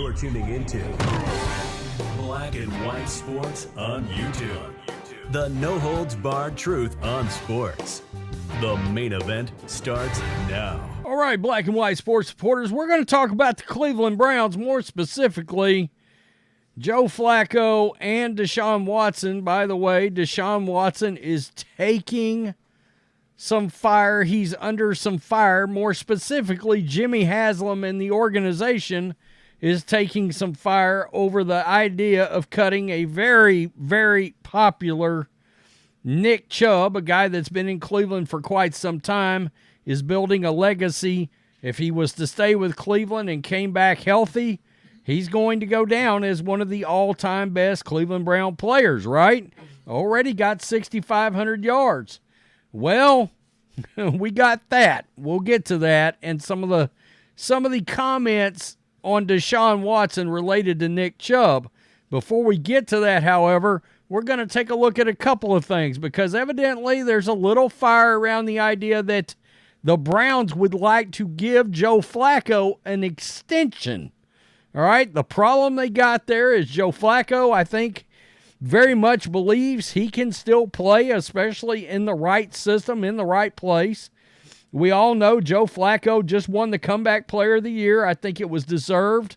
You're tuning into Black and White Sports on YouTube. The no-holds-barred truth on sports. The main event starts now. All right, Black and White Sports supporters, we're going to talk about the Cleveland Browns, more specifically Joe Flacco and Deshaun Watson. By the way, Deshaun Watson is taking some fire. He's under some fire. More specifically, Jimmy Haslam and the organization is taking some fire over the idea of cutting a very, very popular Nick Chubb, a guy that's been in Cleveland for quite some time, is building a legacy. If he was to stay with Cleveland and came back healthy, he's going to go down as one of the all-time best Cleveland Brown players, right? Already got 6,500 yards. Well, we got that. We'll get to that and some of the comments on Deshaun Watson related to Nick Chubb. Before we get to that, however, we're going to take a look at a couple of things because evidently there's a little fire around the idea that the Browns would like to give Joe Flacco an extension. All right, the problem they got there is Joe Flacco, I think, very much believes he can still play, especially in the right system, in the right place. We all know Joe Flacco just won the Comeback Player of the Year. I think it was deserved.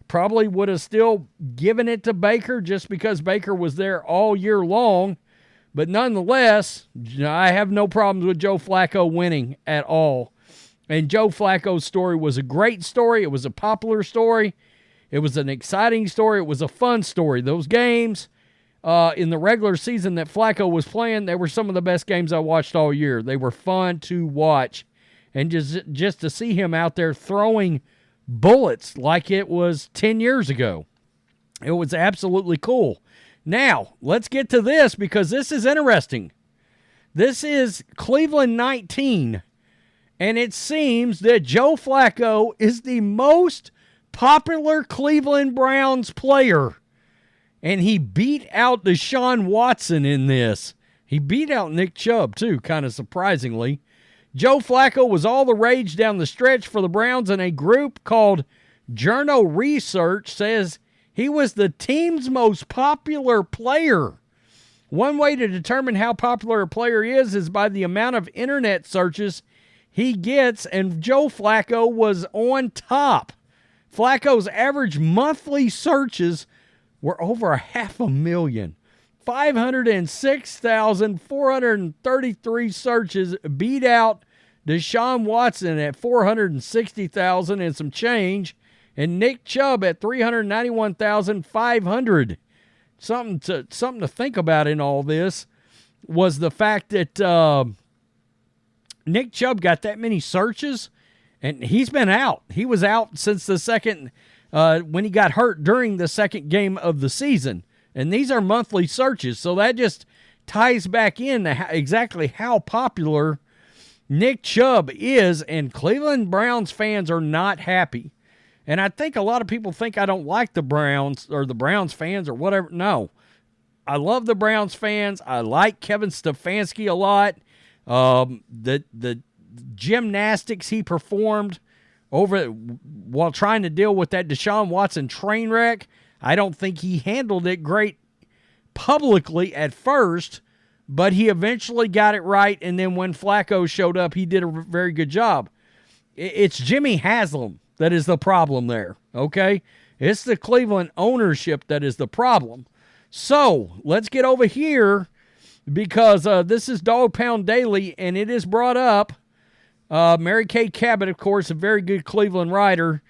Probably would have still given it to Baker just because Baker was there all year long. But nonetheless, I have no problems with Joe Flacco winning at all. And Joe Flacco's story was a great story. It was a popular story. It was an exciting story. It was a fun story. Those games in the regular season that Flacco was playing, they were some of the best games I watched all year. They were fun to watch. And just to see him out there throwing bullets like it was 10 years ago, it was absolutely cool. Now, let's get to this because this is interesting. This is Cleveland 19, and it seems that Joe Flacco is the most popular Cleveland Browns player, and he beat out Deshaun Watson in this. He beat out Nick Chubb, too, kind of surprisingly. Joe Flacco was all the rage down the stretch for the Browns, and a group called Journo Research says he was the team's most popular player. One way to determine how popular a player is by the amount of internet searches he gets, and Joe Flacco was on top. Flacco's average monthly searches were over 500,000. 506,433 searches beat out Deshaun Watson at 460,000 and some change, and Nick Chubb at 391,500. Something to think about in all this was the fact that Nick Chubb got that many searches, and he's been out. He was out since the second, when he got hurt during the second game of the season. And these are monthly searches, so that just ties back in to exactly how popular Nick Chubb is, and Cleveland Browns fans are not happy. And I think a lot of people think I don't like the Browns or the Browns fans or whatever. No, I love the Browns fans. I like Kevin Stefanski a lot. The gymnastics he performed while trying to deal with that Deshaun Watson train wreck, I don't think he handled it great publicly at first, but he eventually got it right, and then when Flacco showed up, he did a very good job. It's Jimmy Haslam that is the problem there, okay? It's the Cleveland ownership that is the problem. So, let's get over here because this is Dog Pound Daily, and it is brought up. Mary Kay Cabot, of course, a very good Cleveland writer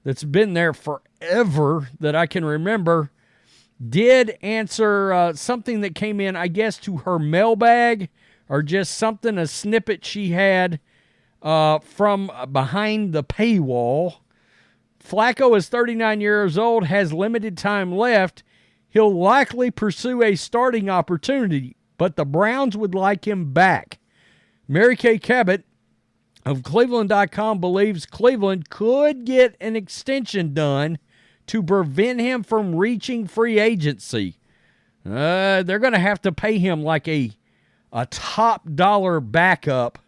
that's been there forever that I can remember, did answer something that came in, I guess, to her mailbag or just something, a snippet she had from behind the paywall. Flacco is 39 years old, has limited time left. He'll likely pursue a starting opportunity, but the Browns would like him back. Mary Kay Cabot of Cleveland.com believes Cleveland could get an extension done to prevent him from reaching free agency. They're going to have to pay him like a top dollar backup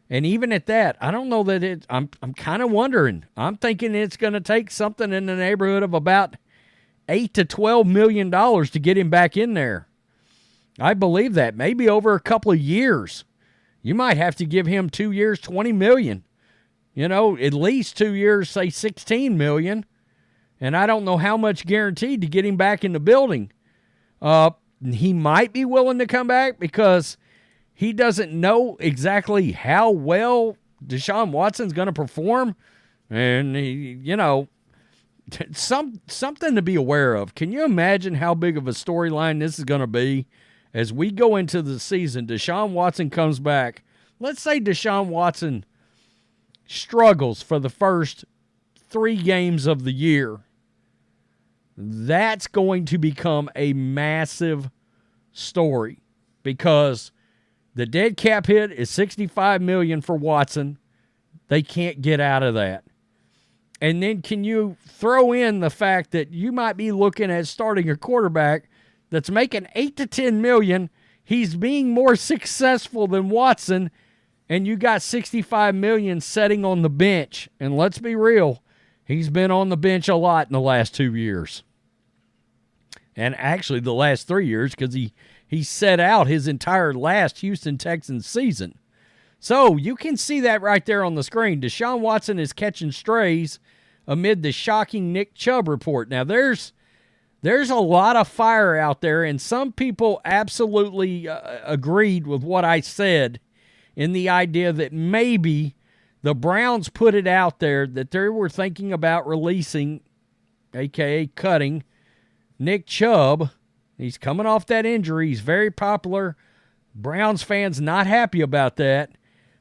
And even at that, I don't know that I'm kind of wondering. I'm thinking it's going to take something in the neighborhood of about $8 to $12 million to get him back in there. I believe that. Maybe over a couple of years. You might have to give him 2 years, $20 million. At least 2 years, say $16 million. And I don't know how much guaranteed to get him back in the building. He might be willing to come back because he doesn't know exactly how well Deshaun Watson's going to perform. And, something to be aware of. Can you imagine how big of a storyline this is going to be as we go into the season? Deshaun Watson comes back. Let's say Deshaun Watson struggles for the first 3 games of the year. That's going to become a massive story because the dead cap hit is $65 million for Watson. They can't get out of that. And then can you throw in the fact that you might be looking at starting a quarterback that's making $8 to $10 million. He's being more successful than Watson, and you got $65 million sitting on the bench. And let's be real, he's been on the bench a lot in the last 2 years. And actually the last 3 years because he set out his entire last Houston Texans season. So you can see that right there on the screen. Deshaun Watson is catching strays amid the shocking Nick Chubb report. Now, there's a lot of fire out there, and some people absolutely agreed with what I said in the idea that maybe the Browns put it out there that they were thinking about releasing, a.k.a. cutting, Nick Chubb. He's coming off that injury. He's very popular. Browns fans not happy about that.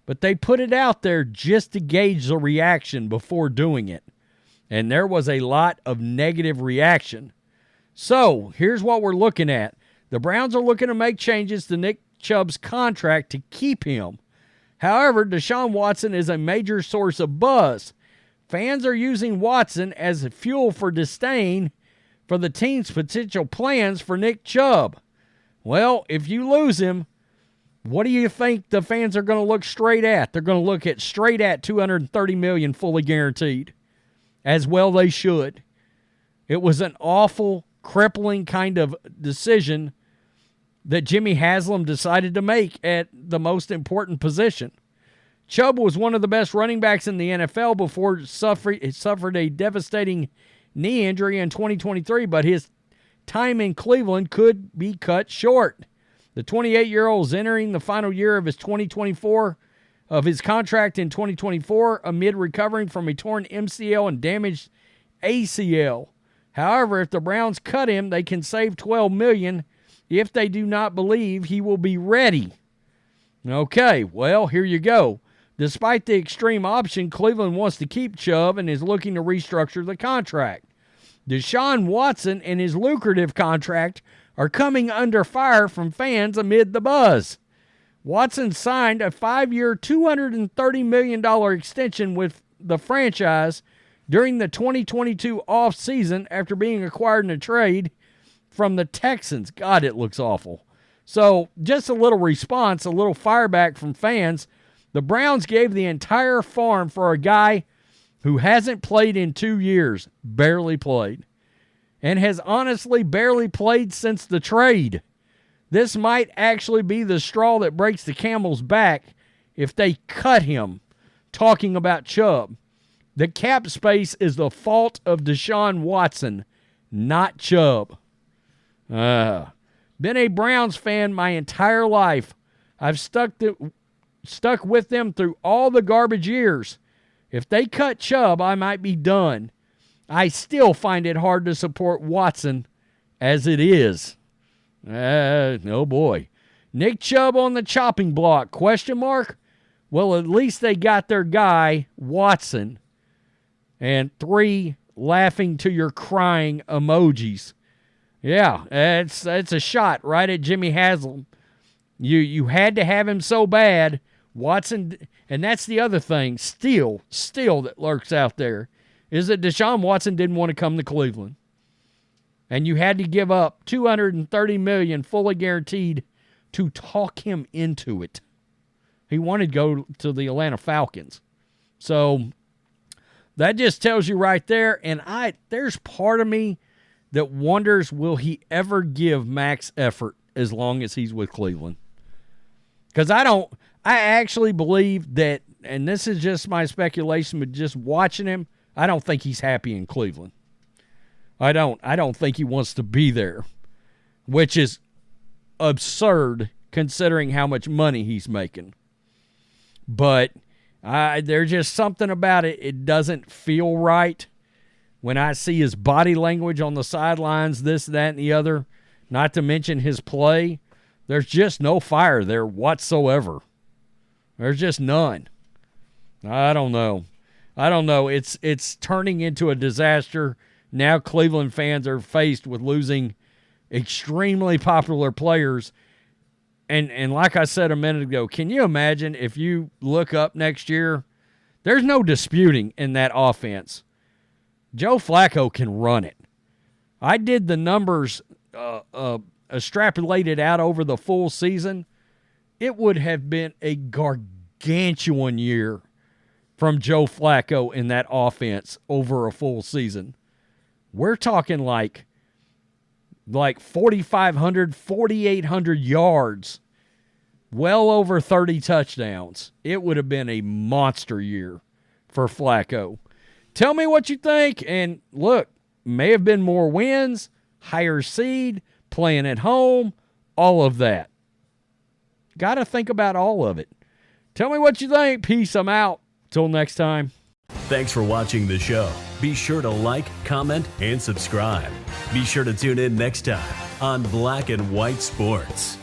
But they put it out there just to gauge the reaction before doing it. And there was a lot of negative reaction. So, here's what we're looking at. The Browns are looking to make changes to Nick Chubb's contract to keep him. However, Deshaun Watson is a major source of buzz. Fans are using Watson as fuel for disdain for the team's potential plans for Nick Chubb. Well, if you lose him, what do you think the fans are going to look straight at? They're going to look at straight at $230 million fully guaranteed. As well they should. It was an awful, crippling kind of decision that Jimmy Haslam decided to make at the most important position. Chubb was one of the best running backs in the NFL before he suffered a devastating knee injury in 2023, but his time in Cleveland could be cut short. The 28-year-old is entering the final year of his contract in 2024 amid recovering from a torn MCL and damaged ACL. However, if the Browns cut him, they can save $12 million if they do not believe he will be ready. Okay, well, here you go. Despite the extreme option, Cleveland wants to keep Chubb and is looking to restructure the contract. Deshaun Watson and his lucrative contract are coming under fire from fans amid the buzz. Watson signed a 5-year, $230 million extension with the franchise during the 2022 offseason after being acquired in a trade from the Texans. God, it looks awful. So, just a little response, a little fireback from fans. The Browns gave the entire farm for a guy who hasn't played in 2 years, barely played, and has honestly barely played since the trade. This might actually be the straw that breaks the camel's back if they cut him. Talking about Chubb. The cap space is the fault of Deshaun Watson, not Chubb. Been a Browns fan my entire life. I've stuck with them through all the garbage years. If they cut Chubb, I might be done. I still find it hard to support Watson as it is. Oh boy. Nick Chubb on the chopping block, question mark? Well, at least they got their guy, Watson. And 3 laughing to your crying emojis. Yeah, it's a shot right at Jimmy Haslam. You had to have him so bad. Watson, and that's the other thing, still that lurks out there, is that Deshaun Watson didn't want to come to Cleveland. And you had to give up $230 million fully guaranteed to talk him into it. He wanted to go to the Atlanta Falcons. So that just tells you right there. And there's part of me that wonders, will he ever give max effort as long as he's with Cleveland? Because I actually believe that, and this is just my speculation, but just watching him, I don't think he's happy in Cleveland. I don't think he wants to be there, which is absurd considering how much money he's making. But there's just something about it. It doesn't feel right when I see his body language on the sidelines, this, that, and the other, not to mention his play. There's just no fire there whatsoever. There's just none. I don't know. It's turning into a disaster. Now Cleveland fans are faced with losing extremely popular players. And like I said a minute ago, can you imagine if you look up next year, there's no disputing in that offense. Joe Flacco can run it. I did the numbers extrapolated out over the full season. It would have been a gargantuan year from Joe Flacco in that offense over a full season. We're talking like 4,500, 4,800 yards, well over 30 touchdowns. It would have been a monster year for Flacco. Tell me what you think. And look, may have been more wins, higher seed, playing at home, all of that. Got to think about all of it. Tell me what you think. Peace. I'm out. Till next time. Thanks for watching the show. Be sure to like, comment, and subscribe. Be sure to tune in next time on Black and White Sports.